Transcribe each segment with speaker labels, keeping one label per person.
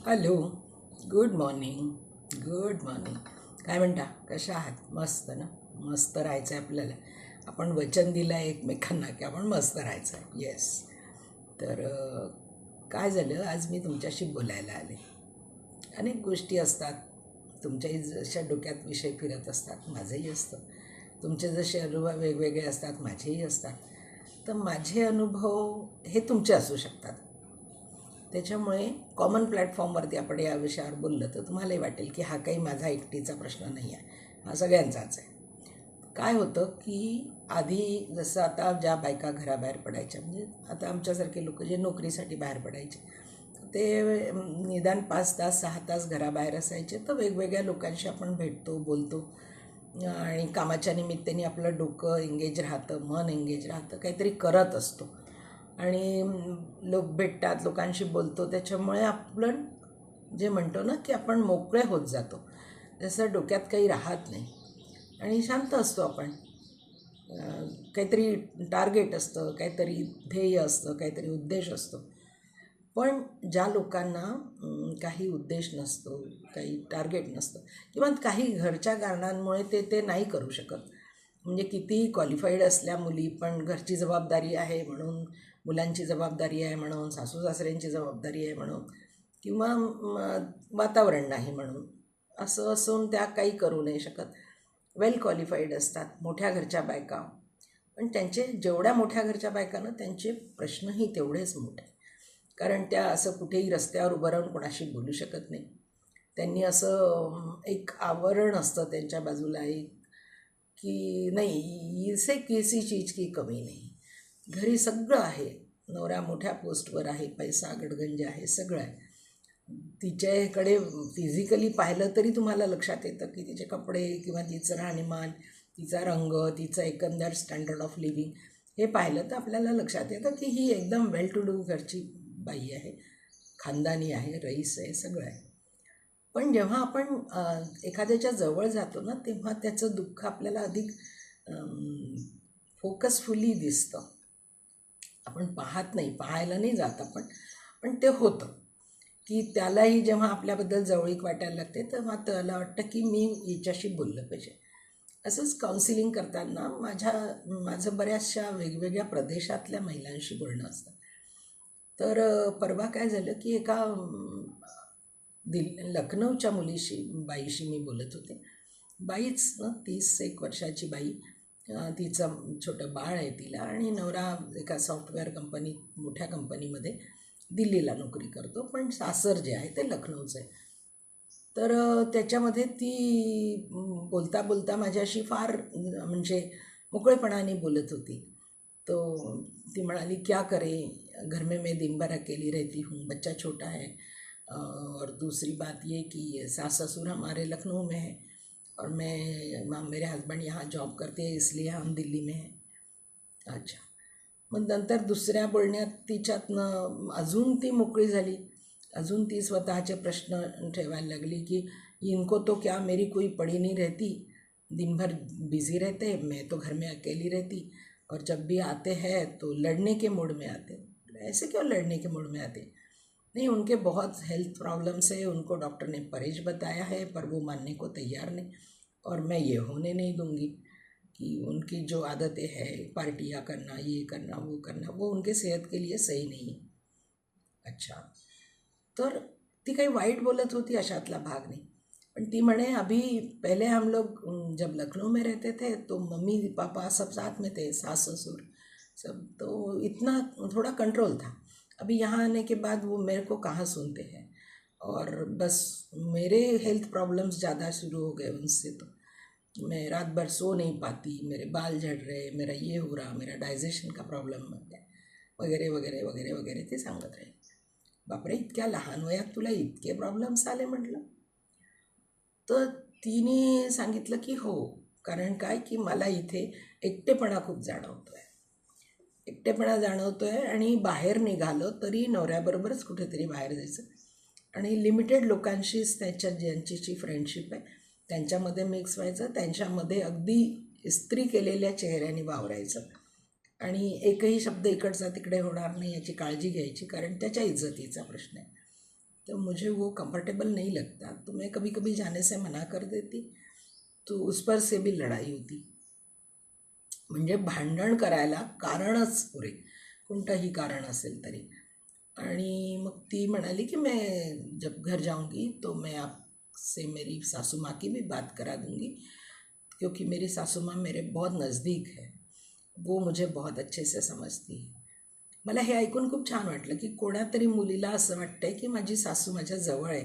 Speaker 1: Hello. Good morning. Good morning. काय म्हणता, कशा आहात? मस्त ना. मस्त राहायचं आहे आपल्याला. आपण वचन दिलं आहे एकमेकांना की आपण मस्त राहायचं आहे. येस. तर काय झालं, आज मी तुमच्याशी बोलायला आले. अनेक गोष्टी असतात, तुमच्याही जशा डोक्यात विषय फिरत असतात, माझंही असतं. तुमचे जसे अनुभव वेगवेगळे असतात, माझेही असतात. तर माझे अनुभव हे तुमचे असू शकतात. त्याच्यामुळे कॉमन प्लॅटफॉर्मवरती आपण या विषयावर बोललं तर तुम्हालाही वाटेल की हा काही माझा एकटीचा प्रश्न नाही आहे, हा सगळ्यांचाच आहे. काय होतं की आधी जसं आता ज्या बायका घराबाहेर पडायच्या, म्हणजे आता आमच्यासारखे लोक जे नोकरीसाठी बाहेर पडायचे, ते निदान 5 तास 6 तास घराबाहेर असायचे. तर वेगवेगळ्या लोकांशी आपण भेटतो, बोलतो आणि कामाच्या निमित्ताने आपलं डोकं एंगेज राहतं, मन एंगेज राहतं, काहीतरी करत असतो आणि लोक भेटतात, लोकांशी बोलतो. त्याच्यामुळे आपण जे म्हणतो ना की आपण मोकळे होत जातो, जसं डोक्यात काही राहत नाही आणि शांत असतो आपण. काहीतरी टार्गेट असतं, काहीतरी ध्येय असतं, काहीतरी उद्देश असतो. पण ज्या लोकांना काही उद्देश नसतो, काही टार्गेट नसतं किंवा काही घरच्या कारणांमुळे ते ते नाही करू शकत, म्हणजे कितीही क्वालिफाईड असल्या मुली पण घरची जबाबदारी आहे म्हणून, मुलांची जबाबदारी आहे म्हणून, सासू सासऱ्यांची जबाबदारी आहे म्हणून, किंवा वातावरण नाही म्हणून, असं असून त्या काही करू नाही शकत. वेल क्वालिफाईड असतात, मोठ्या घरच्या बायका, पण त्यांचे जेवढ्या मोठ्या घरच्या बायकांना त्यांचे प्रश्नही तेवढेच मोठे. कारण त्या असं कुठेही रस्त्यावर उभं राहून कोणाशी बोलू शकत नाही. त्यांनी असं एक आवरण असतं त्यांच्या बाजूला, एक की नाही, इसे किसी चीज की कमी नाही. घरी सगळं आहे, नवरा मोठ्या पोस्टवर आहे, पैसा गडगंज आहे, सगळं आहे. तिच्याकडे फिजिकली पाहिलं तरी तुम्हाला लक्षात येतं की तिचे कपडे किंवा तिचं राहणीमान, तिचा रंग, तिचं एकंदर स्टँडर्ड ऑफ लिव्हिंग हे पाहिलं तर आपल्याला लक्षात येतं की ही एकदम वेल टू डू घरची बाई आहे, खानदानी आहे, रईस आहे, सगळं आहे. पण जेव्हा आपण एखाद्याच्या जवळ जातो ना, तेव्हा त्याचं दुःख आपल्याला अधिक फोकसफुली दिसतं. आपण पाहत नाही, पाहायला नाही जात आपण, पण ते होतं की त्यालाही जेव्हा आपल्याबद्दल जवळीक वाटायला लागते तेव्हा त्याला वाटतं की मी हिच्याशी बोललं पाहिजे. असंच काउन्सिलिंग करताना माझं बऱ्याचशा वेगवेगळ्या प्रदेशातल्या महिलांशी बोलणं असतं. तर परवा काय झालं की एका लखनौच्या बाईशी मी बोलत होते. बाईच 30 एक वर्षाची बाई. तिचं छोटं बाळ आहे तिला, आणि नवरा एका सॉफ्टवेअर कंपनीत, मोठ्या कंपनीमध्ये दिल्लीला नोकरी करतो, पण सासर जे आहे ते लखनौचं आहे. तर त्याच्यामध्ये ती बोलता बोलता माझ्याशी फार म्हणजे मोकळेपणाने बोलत होती. तो ती म्हणाली, क्या करे, घर में मैं दिन भर अकेली रहती हूँ, बच्चा छोटा है, और दूसरी बात ये कि सास ससुर हमारे लखनऊ में है और मेरे हस्बैंड यहाँ जॉब करते हैं, इसलिए हम दिल्ली में हैं. अच्छा. मग नंतर दुसऱ्या बोलण्यात तिच्यातनं अजून ती मोकळी झाली. अजून ती स्वतःचे प्रश्न ठेवायला लागली की इनको तो क्या मेरी कोई पड़ी नहीं रहती, दिन भर बिज़ी रहते, मैं तो घर में अकेली रहती, और जब भी आते हैं तो लड़ने के मूड में आते. ऐसे क्यों लड़ने के मूड में आते? नहीं, उनके बहुत हेल्थ प्रॉब्लम्स है, उनको डॉक्टर ने परहेज बताया है, पर वो मानने को तैयार नहीं, और मैं ये होने नहीं दूंगी कि उनकी जो आदतें हैं, पार्टियाँ करना, ये करना, वो उनके सेहत के लिए सही नहीं. अच्छा. तर ती काही वाईट बोलत होती अशातला भाग नाही, पण ती म्हणे, अभी पहले हम लोग जब लखनऊ में रहते थे तो मम्मी पापा सब साथ में थे, सास ससुर सब, तो इतना थोड़ा कंट्रोल था. अभी यहाँ आने के बाद वो मेरे को कहाँ सुनते हैं, और बस मेरे हेल्थ प्रॉब्लम्स ज़्यादा शुरू हो गए उनसे. तो मैं रात भर सो नहीं पाती, मेरे बाल झड़ रहे, मेरा ये हो रहा, मेरा डायजेशन का प्रॉब्लेम हो गया, वगैरे वगैरे वगैरे वगैरे ते सांगत राहील. बापरे, इतक्या लहान वयात तुला इतके प्रॉब्लेम्स आले म्हटलं. तर तिने सांगितलं की हो, कारण काय की मला इथे एकटेपणा खूप जाणवतो आहे. एकटेपणा जाणवतो आहे, आणि बाहेर निघालं तरी नवऱ्याबरोबरच कुठेतरी बाहेर जायचं, आणि लिमिटेड लोकांशीच ज्यांची फ्रेंडशिप आहे त्यांच्यामध्ये मिक्स व्हायचं, त्यांच्यामध्ये अगदी इस्त्री केलेल्या चेहऱ्याने वावरायचं, आणि एकही शब्द इकडचा तिकडे होणार नाही याची काळजी घ्यायची, कारण त्याच्या इज्जतीचा प्रश्न आहे. तो मुझे वो कंफर्टेबल नहीं लगता, तो मैं कभी कभी जाने से मना कर देती, तो उस पर से भी लड़ाई होती. म्हणजे भांडण करायला कारणच पुरे, कोणतंही कारण असेल तरी. आणि मग ती म्हणाली की मैं जब घर जाऊंगी तो मैं आपसे मेरी सासू माँ की भी बात करा दूंगी, क्योंकि मेरी सासू माँ मेरे बहुत नज़दीक है, वो मुझे बहुत अच्छे से समजती है. मला हे ऐकून खूप छान वाटलं की कोणातरी मुलीला असं वाटतंय की माझी सासू माझ्या जवळ आहे,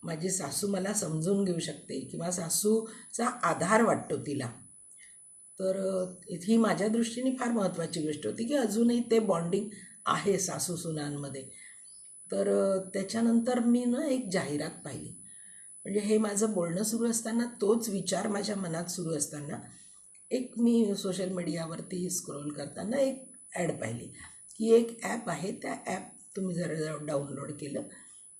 Speaker 1: माझी सासू मला समजून घेऊ शकते किंवा सासूचा आधार वाटतो तिला. तर ही माझ्या दृष्टीने फार महत्त्वाची गोष्ट होती की अजूनही ते बॉन्डिंग आहे सासू सुनांमध्ये. तर त्याच्यानंतर मी ना एक जाहिरात पाहिली. म्हणजे हे माझं बोलणं सुरू असताना, तोच विचार माझ्या मनात सुरू असताना, एक मी सोशल मीडियावरती स्क्रोल करताना एक ॲड पाहिली की एक ॲप आहे, त्या ॲप तुम्ही जर डाउनलोड केलं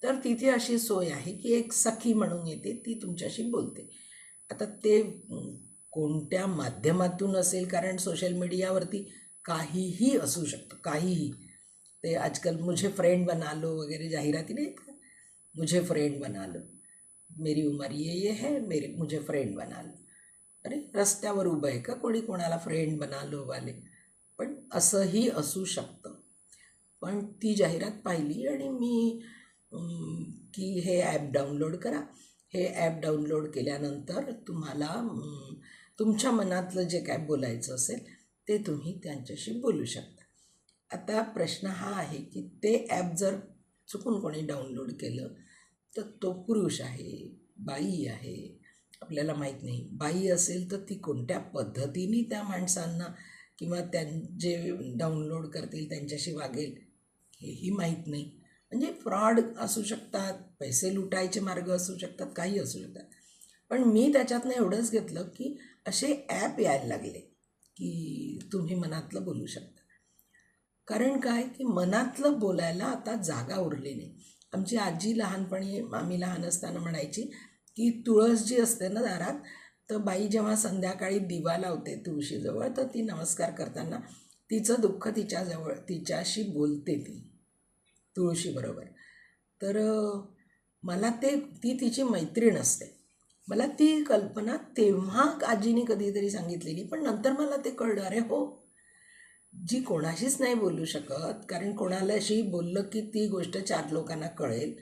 Speaker 1: तर तिथे अशी सोय आहे की एक सखी म्हणून येते, ती तुमच्याशी बोलते. आता ते कोणत्या माध्यमातून असेल, कारण सोशल मीडियावरती काहीही असू शकतं, काहीही. ते आजकाल मुझे फ्रेंड बना लो वगैरे जाहिराती नाहीत का, मुझे फ्रेंड बना लो, मेरी उमर ये है, मुझे फ्रेंड बना लो. अरे रस्त्यावर उभं आहे का कोणी कोणाला फ्रेंड बना लो वाले? पण असंही असू शकतं. पण ती जाहिरात पाहिली आणि मी की हे ॲप डाउनलोड करा. हे ॲप डाउनलोड केल्यानंतर तुम्हाला तुमच्या मनातलं जे काय बोलायचं असेल ते तुम्ही त्यांच्याशी बोलू शकता. आता प्रश्न हा आहे की ते ॲप जर चुकून कोणी डाउनलोड केलं तर तो पुरुष आहे, बाई आहे, आपल्याला माहीत नाही. बाई असेल तर ती कोणत्या पद्धतीने त्या माणसांना किंवा जे डाउनलोड करतील त्यांच्याशी वागेल हेही माहीत नाही. म्हणजे फ्रॉड असू शकतात, पैसे लुटायचे मार्ग असू शकतात, काही असू शकतात. पण मी त्याच्यातनं एवढंच घेतलं की असे ॲप यायला लागले की तुम्ही मनातलं बोलू शकता. कारण काय की मनातलं बोलायला आता जागा उरली नाही. आमची आजी लहानपणी, आम्ही लहान असताना म्हणायची की तुळस जी असते ना दारात, तर बाई जेव्हा संध्याकाळी दिवा लावते तुळशीजवळ, तर ती नमस्कार करताना तिचं दुःख तिच्याशी बोलते ती तुळशीबरोबर. तर मला ती तिची मैत्रीण असते. मला ती कल्पना तेव्हा आजीने कधीतरी सांगितलेली, पण नंतर मला ते कळलं, अरे हो, जी कोणाशीच नाही बोलू शकत, कारण कोणालाशी बोललं की ती गोष्ट 4 लोकांना कळेल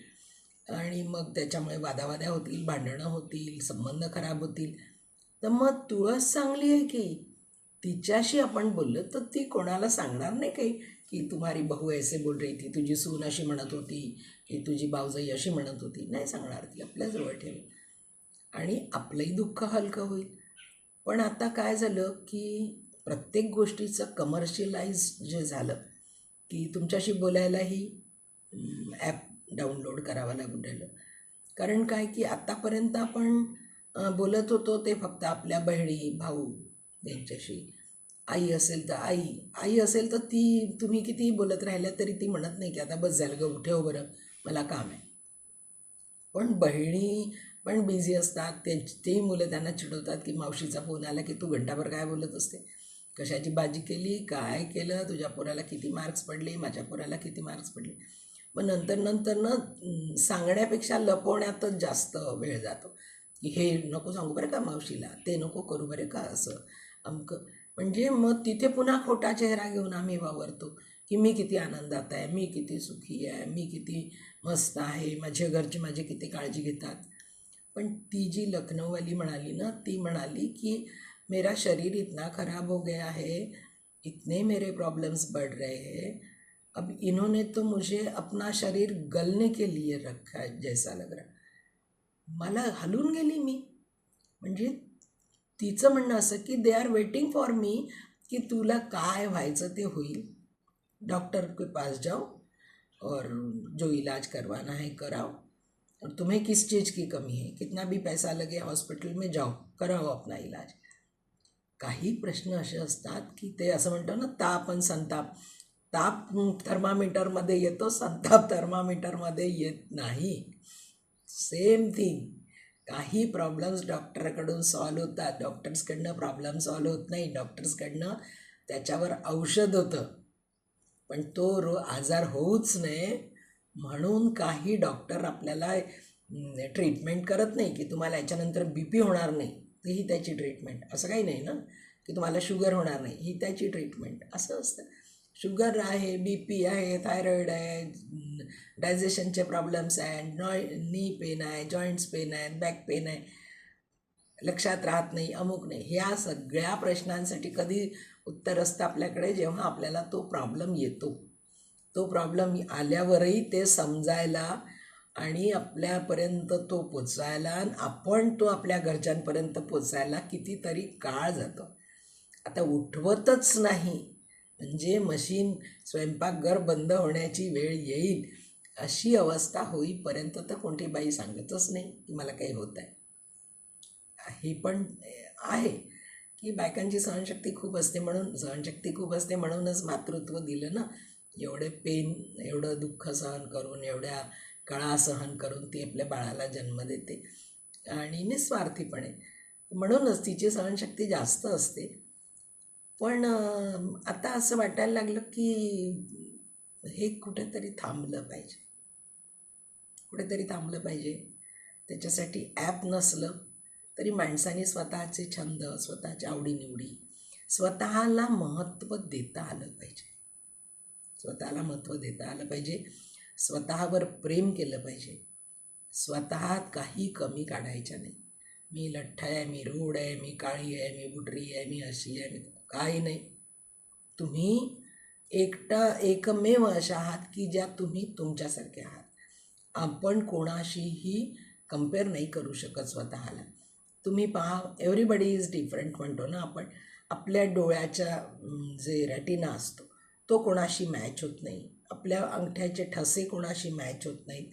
Speaker 1: आणि मग त्याच्यामुळे वादावाद्या होतील, भांडणं होतील, संबंध खराब होतील. तर मग तुळस चांगली आहे की तिच्याशी आपण बोललो तर ती कोणाला सांगणार नाही काही की तुम्हारी बहू ऐसे बोल रही थी, तुझी सून अशी म्हणत होती, की तुझी भाऊजाई अशी म्हणत होती. नाही सांगणार, ती आपल्याजवळ ठेवेल आणि आपलंही दुःख हलकं होईल. पण आता काय झालं की प्रत्येक गोष्टीचं कमर्शियलाइज जे झालं की तुमच्याशी बोलायलाही ॲप डाउनलोड करावं लागून राहिलं. कारण काय की आत्तापर्यंत आपण बोलत होतो ते फक्त आपल्या बहिणी भाऊ यांच्याशी. आई असेल तर आई असेल तर ती तुम्ही कितीही बोलत राहिल्या तरी ती म्हणत नाही की आता बस झालं गं, ठेव बरं, मला काम आहे. पण बहिणी पण बिझी असतात, तेही मुलं त्यांना चिडवतात की मावशीचा फोन आला की तू घंटाभर काय बोलत असते, कशाची भाजी केली, काय केलं, तुझ्या पोराला किती मार्क्स पडले, माझ्या पोराला किती मार्क्स पडले. मग नंतर सांगण्यापेक्षा लपवण्यातच जास्त वेळ जातो की हे नको सांगू बरं का मावशीला, ते नको करू बरं का, असं अमकं. म्हणजे मग तिथे पुन्हा खोटा चेहरा घेऊन आम्ही वावरतो की मी किती आनंदात आहे, मी किती सुखी आहे, मी किती मस्त आहे, माझ्या घरचे माझी किती काळजी घेतात. पण ती जी लखनऊवाली म्हणाली ना, ती म्हणाली की मेरा शरीर इतना ख़राब हो गया है, इतने मेरे प्रॉब्लम्स बढ़ रहे हैं, अब इन्होंने तो मुझे अपना शरीर गलने के लिए रखा है जैसा लग रहा. मला हलून गेली मी. म्हणजे तिचं म्हणणं असं की they are waiting for me की तुला काय व्हायचं ते होईल, डॉक्टर के पास जाओ और जो इलाज करवाना है कराओ, और तुम्हें किस चीज़ की कमी है, कितना भी पैसा लगे हॉस्पिटल में जाओ, कराओ अपना इलाज. काही प्रश्न असे असतात की ते असं म्हणतो ना, ताप आणि संताप. ताप थर्मामीटरमध्ये येतो, संताप थर्मामीटरमध्ये येत नाही. Same thing. काही प्रॉब्लेम्स डॉक्टरकडून सॉल्व होतात, डॉक्टर्सकडनं प्रॉब्लेम सॉल्व होत नाही, डॉक्टर्सकडनं त्याच्यावर औषध होतं. पण तो आजार होऊच नये म्हणून काही डॉक्टर आपल्याला ट्रीटमेंट करत नाही की तुम्हाला याच्यानंतर बी पी होणार नाही, तर ही त्याची ट्रीटमेंट. असं काही नाही ना की तुम्हाला शुगर होणार नाही, ही त्याची ट्रीटमेंट. असं असतं. शुगर आहे, बी पी आहे, थायरॉईड आहे, डायजेशनचे प्रॉब्लेम्स आहेत, नी पेन आहे, जॉईंट्स पेन आहेत, बॅक पेन आहे, लक्षात राहत नाही, अमुक नाही, ह्या सगळ्या प्रश्नांसाठी कधी उत्तर असतं आपल्याकडे जेव्हा आपल्याला तो प्रॉब्लेम येतो. तो प्रॉब्लेम आल्यावरही ते समजायला आणि आपल्यापर्यंत तो पोचायला आणि आपण तो आपल्या घरच्यांपर्यंत पोचायला कितीतरी काळ जातो. आता उठवतच नाही म्हणजे मशीन स्वयंपाकघर बंद होण्याची वेळ येईल अशी अवस्था होईपर्यंत तर कोणती बाई सांगतच नाही की मला काही होत आहे. हे पण आहे की बायकांची सहनशक्ती खूप असते, म्हणूनच मातृत्व दिलं ना. एवढे पेन, एवढं दुःख सहन करून, एवढ्या कळा सहन करून ती आपल्या बाळाला जन्म देते आणि निस्वार्थीपणे. म्हणूनच तिची सहनशक्ती जास्त असते. पण आता असं वाटायला लागलं की हे कुठेतरी थांबलं पाहिजे. त्याच्यासाठी ॲप नसलं तरी माणसाने स्वतःचे छंद, स्वतःच्या आवडीनिवडी, स्वतःला महत्त्व देता आलं पाहिजे. स्वतःवर प्रेम केलं पाहिजे. स्वतःत काही कमी काढायच्या नाही. मी लठ्ठ आहे, मी रूढ आहे, मी काळी आहे, मी बुटरी आहे, मी अशी आहे, मी काही नाही. तुम्ही एकमेव अशा आहात की ज्या तुम्ही तुमच्यासारखे आहात. आपण कोणाशीही कम्पेअर नाही करू शकत स्वतःला. तुम्ही पहा, एव्हरीबडी इज डिफरंट म्हणतो ना आपण. आपल्या डोळ्याच्या जे रेटिना असतो तो कोणाशी मॅच होत नाही. आपल्या अंगठ्याचे ठसे कोणाशी मॅच होत नाहीत.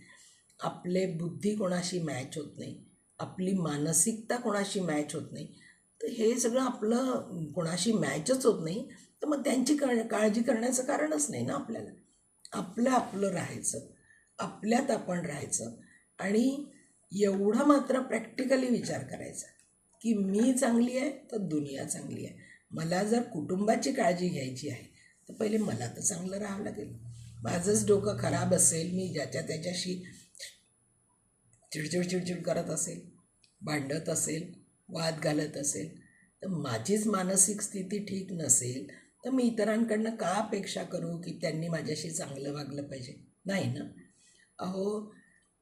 Speaker 1: आपले बुद्धी कोणाशी मॅच होत नाही. आपली मानसिकता कोणाशी मॅच होत नाही. तर हे सगळं आपलं कोणाशी मॅचच होत नाही, तर मग त्यांची काळजी करण्याचं कारणच नाही ना आपल्याला. आपलं राहायचं, आपल्यात आपण राहायचं आणि एवढा मात्र प्रॅक्टिकली विचार करायचा की मी चांगली आहे तर दुनिया चांगली आहे. मला जर कुटुंबाची काळजी घ्यायची आहे तर पहिले मला तर चांगलं राहावं लागेल. माझंच डोकं खराब असेल, मी त्याच्याशी चिडचिड करत असेल, भांडत असेल, वाद घालत असेल, तर माझीच मानसिक स्थिती ठीक नसेल तर मी इतरांकडनं का अपेक्षा करू की त्यांनी माझ्याशी चांगलं वागलं पाहिजे? नाही ना. अहो,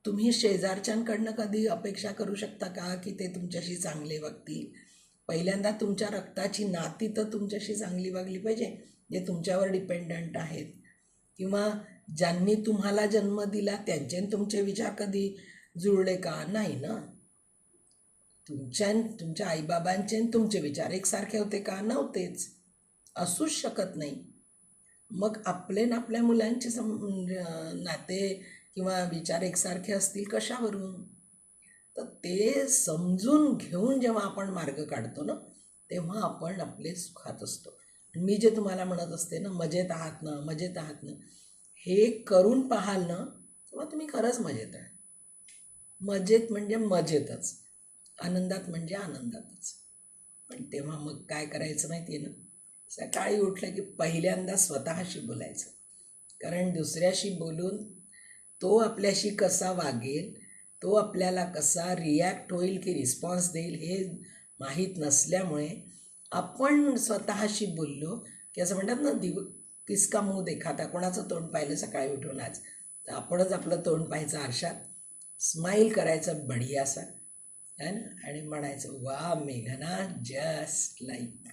Speaker 1: तुम्ही शेजारच्यांकडनं कधी अपेक्षा करू शकता का की ते तुमच्याशी चांगले वागतील? पहिल्यांदा तुमच्या रक्ताची नाती तर तुमच्याशी चांगली वागली पाहिजे, जे तुमच्यावर डिपेंडंट आहेत. किंवा ज्यांनी तुम्हाला जन्म दिला त्यांचे तुमचे विचार कधी जुळले का? नाही ना. तुमच्या आईबाबांचे तुमचे विचार एकसारखे होते का? नव्हतेच, असूच शकत नाही. मग आपले ना आपल्या मुलांचे नाते किंवा विचार एकसारखे असतील कशावरून? तर ते समजून घेऊन जेव्हा आपण मार्ग काढतो ना, तेव्हा आपण आपले सुखात असतो. मी जे तुम्हाला म्हणत असते ना, मजेत आहात ना, हे करून पाहाल ना, तेव्हा तुम्ही खरंच मजेत आहे. मजेत म्हणजे मजेतच, आनंदात म्हणजे आनंदातच. पण तेव्हा मग काय करायचं माहिती आहे ना, सकाळी उठलं की पहिल्यांदा स्वतःशी बोलायचं. कारण दुसऱ्याशी बोलून तो आपल्याशी कसा वागेल, तो आपल्याला कसा रिॲक्ट होईल की रिस्पॉन्स देईल हे माहीत नसल्यामुळे आपण स्वतःशी बोललो की असं म्हणतात ना, किसका मुंह देखा था, कोणाचं तोंड पाहिलं सकाळी उठून आज, तर आपणच आपलं तोंड पाहायचं आरशात, स्माईल करायचं बढियासा है ना, आणि म्हणायचं वा मेघना, जस्ट लाईक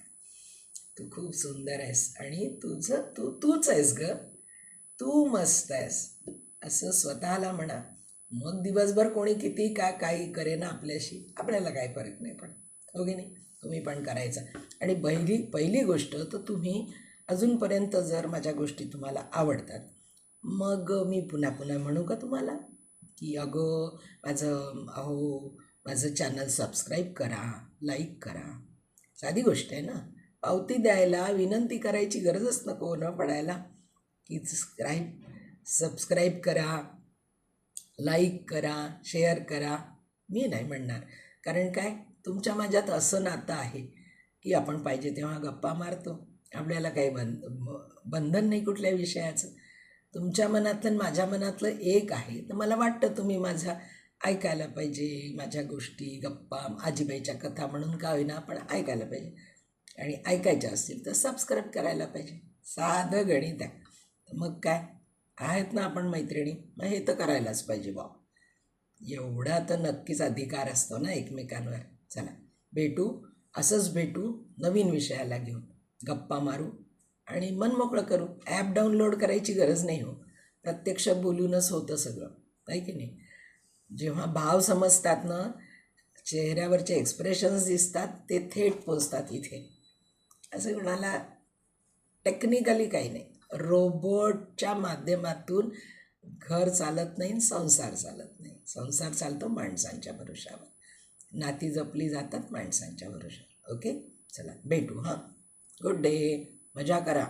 Speaker 1: तू खूप सुंदर आहेस आणि तूच आहेस ग, तू मस्त आहेस, असं स्वतःला म्हणा. मग दिवसभर कोणी किती काही करेना आपल्याशी, आपल्याला काही फरक नाही पडत. हो की नाही? तुम्ही पण करायचं. आणि पहिली गोष्ट तर तुम्ही अजूनपर्यंत जर माझ्या गोष्टी तुम्हाला आवडतात, मग मी पुन्हा म्हणू का तुम्हाला की माझं चॅनल सबस्क्राईब करा, लाईक करा. साधी गोष्ट आहे ना. पावती द्यायला विनंती करायची गरजच नको न पडायला की सबस्क्राईब करा, लाईक करा, शेअर करा. मी नाही म्हणणार, कारण काय, तुमच्या माझ्यात असं नातं आहे की आपण पाहिजे तेव्हा गप्पा मारतो. आपल्याला काही बंधन नाही कुठल्या विषयाचं. तुमच्या मनातलं आणि माझ्या मनातलं एक आहे, तर मला वाटतं तुम्ही माझा ऐकायला पाहिजे. माझ्या गोष्टी, गप्पा, आजीबाईच्या कथा म्हणून का होईना पण ऐकायला पाहिजे. आणि ऐकायच्या असतील तर सबस्क्राईब करायला पाहिजे. साधं गणित आहे. मग काय, आहेत ना आपण मैत्रिणी, मग हे तर करायलाच पाहिजे बा. एवढा तर नक्कीच अधिकार असतो ना एकमेकांवर. चला भेटू, असंच भेटू, नवीन विषयाला घेऊन गप्पा मारू आणि मन मोकळं करू. ॲप डाउनलोड करायची गरज नाही हो, प्रत्यक्ष बोलूनच होतं सगळं, आहे की नाही. जेव्हा भाव समजतात ना, चेहऱ्यावरचे एक्सप्रेशन्स दिसतात, ते थेट पोचतात इथे. असं कोणाला टेक्निकली काही नाही. रोबोटच्या माध्यमातून घर चालत नाही, संसार चालत नाही. संसार चालतो माणसांच्या भरोशावर, नाती जपली जातात माणसांच्या भरोशावर. ओके, चला भेटू हां. गुड डे, मजा करा.